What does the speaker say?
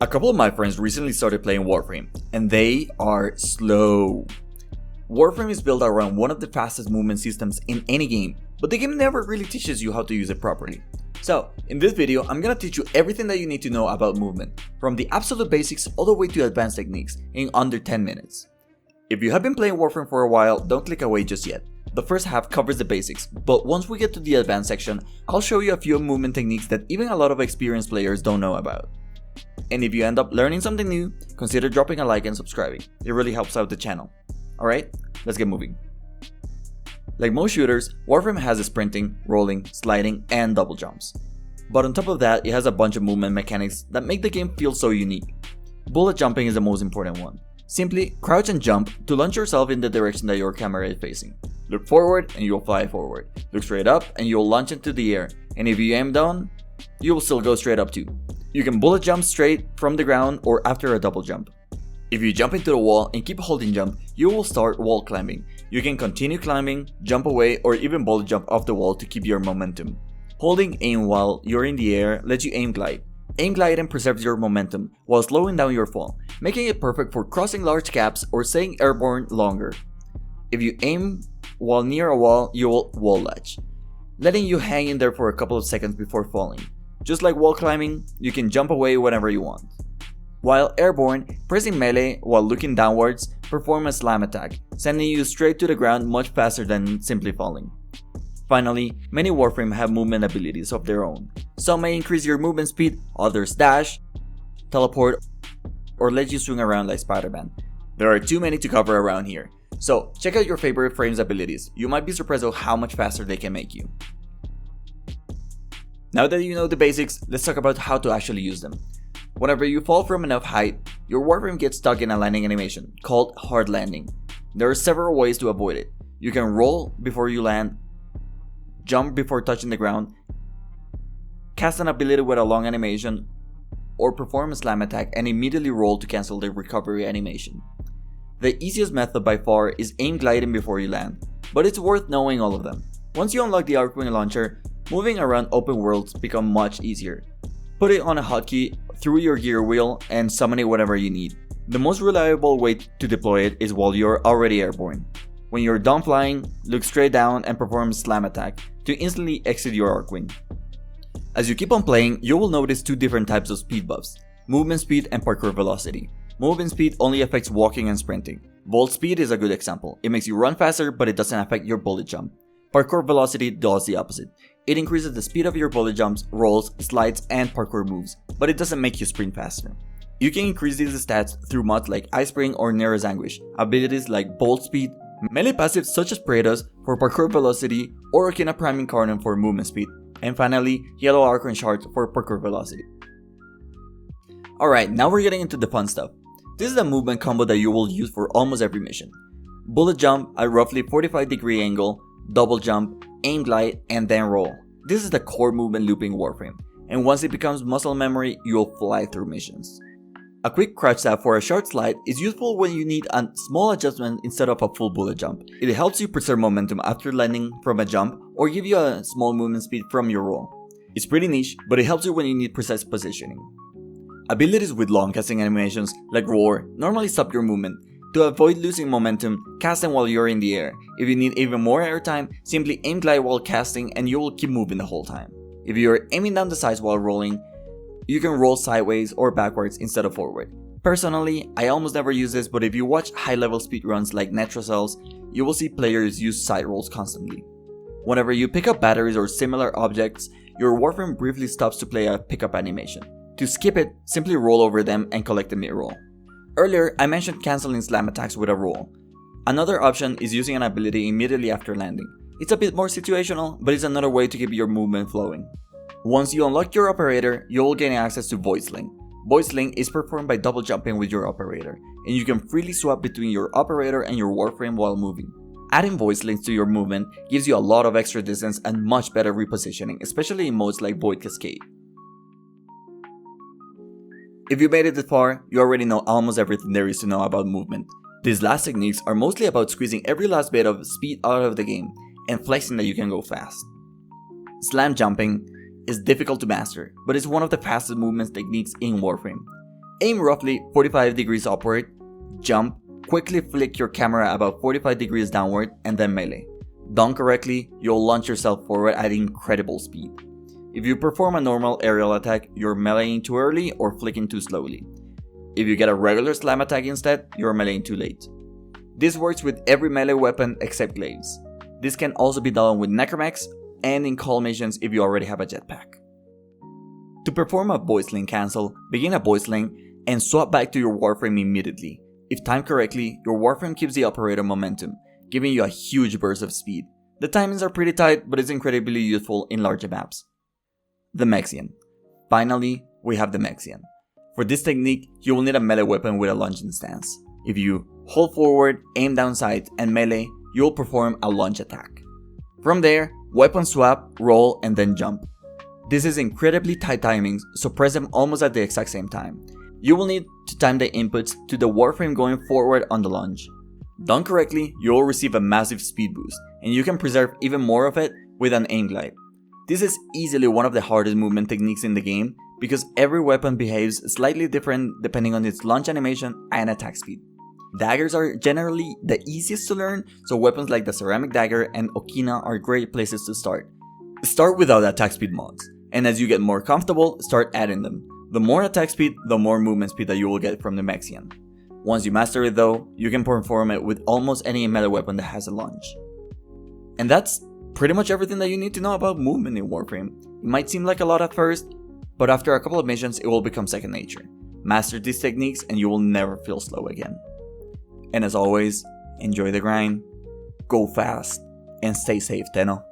A couple of my friends recently started playing Warframe, and they are slow. Warframe is built around one of the fastest movement systems in any game, but the game never really teaches you how to use it properly. So, in this video, I'm gonna teach you everything that you need to know about movement, from the absolute basics all the way to advanced techniques, in under 10 minutes. If you have been playing Warframe for a while, don't click away just yet. The first half covers the basics, but once we get to the advanced section, I'll show you a few movement techniques that even a lot of experienced players don't know about. And if you end up learning something new, consider dropping a like and subscribing. It really helps out the channel. Alright, let's get moving. Like most shooters, Warframe has a sprinting, rolling, sliding, and double jumps. But on top of that, it has a bunch of movement mechanics that make the game feel so unique. Bullet jumping is the most important one. Simply crouch and jump to launch yourself in the direction that your camera is facing. Look forward and you'll fly forward. Look straight up and you'll launch into the air. And if you aim down, you will still go straight up too. You can bullet jump straight from the ground or after a double jump. If you jump into the wall and keep holding jump, you will start wall climbing. You can continue climbing, jump away, or even bullet jump off the wall to keep your momentum. Holding aim while you're in the air lets you aim glide. Aim gliding preserves your momentum while slowing down your fall, making it perfect for crossing large gaps or staying airborne longer. If you aim while near a wall, you will wall latch, letting you hang in there for a couple of seconds before falling. Just like wall climbing, you can jump away whenever you want. While airborne, pressing melee while looking downwards performs a slam attack, sending you straight to the ground much faster than simply falling. Finally, many Warframe have movement abilities of their own. Some may increase your movement speed, others dash, teleport, or let you swing around like Spider-Man. There are too many to cover around here, so check out your favorite Frame's abilities. You might be surprised at how much faster they can make you. Now that you know the basics, let's talk about how to actually use them. Whenever you fall from enough height, your Warframe gets stuck in a landing animation, called hard landing. There are several ways to avoid it. You can roll before you land, jump before touching the ground, cast an ability with a long animation, or perform a slam attack and immediately roll to cancel the recovery animation. The easiest method by far is aim gliding before you land, but it's worth knowing all of them. Once you unlock the Archwing launcher, moving around open worlds becomes much easier. Put it on a hotkey through your gear wheel and summon it whenever you need. The most reliable way to deploy it is while you're already airborne. When you're done flying, look straight down and perform slam attack to instantly exit your Archwing. As you keep on playing, you will notice two different types of speed buffs: movement speed and parkour velocity. Movement speed only affects walking and sprinting. Volt speed is a good example. It makes you run faster, but it doesn't affect your bullet jump. Parkour velocity does the opposite. It increases the speed of your bullet jumps, rolls, slides, and parkour moves, but it doesn't make you sprint faster. You can increase these stats through mods like Ice Spring or Nero's Anguish, abilities like Bolt Speed, melee passives such as Praetos for parkour velocity, or Okina Prime Incarnate for movement speed, and finally, Yellow Archon Shards for parkour velocity. Alright, now we're getting into the fun stuff. This is a movement combo that you will use for almost every mission. Bullet jump at roughly 45-degree angle, double jump, aim glide, and then roll. This is the core movement looping Warframe, and once it becomes muscle memory, you'll fly through missions. A quick crouch tap for a short slide is useful when you need a small adjustment instead of a full bullet jump. It helps you preserve momentum after landing from a jump or give you a small movement speed from your roll. It's pretty niche, but it helps you when you need precise positioning. Abilities with long casting animations like Roar normally stop your movement. To avoid losing momentum, cast them while you're in the air. If you need even more airtime, simply aim glide while casting and you will keep moving the whole time. If you're aiming down the sides while rolling, you can roll sideways or backwards instead of forward. Personally, I almost never use this, but if you watch high-level speedruns like Netrocells, you will see players use side rolls constantly. Whenever you pick up batteries or similar objects, your Warframe briefly stops to play a pickup animation. To skip it, simply roll over them and collect the mid-roll. Earlier, I mentioned cancelling slam attacks with a roll. Another option is using an ability immediately after landing. It's a bit more situational, but it's another way to keep your movement flowing. Once you unlock your operator, you will gain access to Void Sling. Void Sling is performed by double jumping with your operator, and you can freely swap between your operator and your Warframe while moving. Adding Void Slings to your movement gives you a lot of extra distance and much better repositioning, especially in modes like Void Cascade. If you made it this far, you already know almost everything there is to know about movement. These last techniques are mostly about squeezing every last bit of speed out of the game and flexing that you can go fast. Slam jumping is difficult to master, but it's one of the fastest movement techniques in Warframe. Aim roughly 45 degrees upward, jump, quickly flick your camera about 45 degrees downward, and then melee. Done correctly, you'll launch yourself forward at incredible speed. If you perform a normal aerial attack, you're meleeing too early or flicking too slowly. If you get a regular slam attack instead, you're meleeing too late. This works with every melee weapon except glaives. This can also be done with necromechs and in call missions if you already have a jetpack. To perform a void sling cancel, begin a void sling and swap back to your Warframe immediately. If timed correctly, your Warframe keeps the operator momentum, giving you a huge burst of speed. The timings are pretty tight, but it's incredibly useful in larger maps. The Mexian. Finally, we have the Mexian. For this technique, you will need a melee weapon with a lunging stance. If you hold forward, aim down sight, and melee, you will perform a lunge attack. From there, weapon swap, roll, and then jump. This is incredibly tight timings, so press them almost at the exact same time. You will need to time the inputs to the Warframe going forward on the lunge. Done correctly, you will receive a massive speed boost, and you can preserve even more of it with an aim glide. This is easily one of the hardest movement techniques in the game because every weapon behaves slightly different depending on its launch animation and attack speed. Daggers are generally the easiest to learn, so weapons like the ceramic dagger and Okina are great places to start. Start without attack speed mods, and as you get more comfortable, start adding them. The more attack speed, the more movement speed that you will get from the Mexian. Once you master it though, you can perform it with almost any melee weapon that has a launch. And that's pretty much everything that you need to know about movement in Warframe. It might seem like a lot at first, but after a couple of missions it will become second nature. Master these techniques and you will never feel slow again. And as always, enjoy the grind, go fast, and stay safe, Tenno.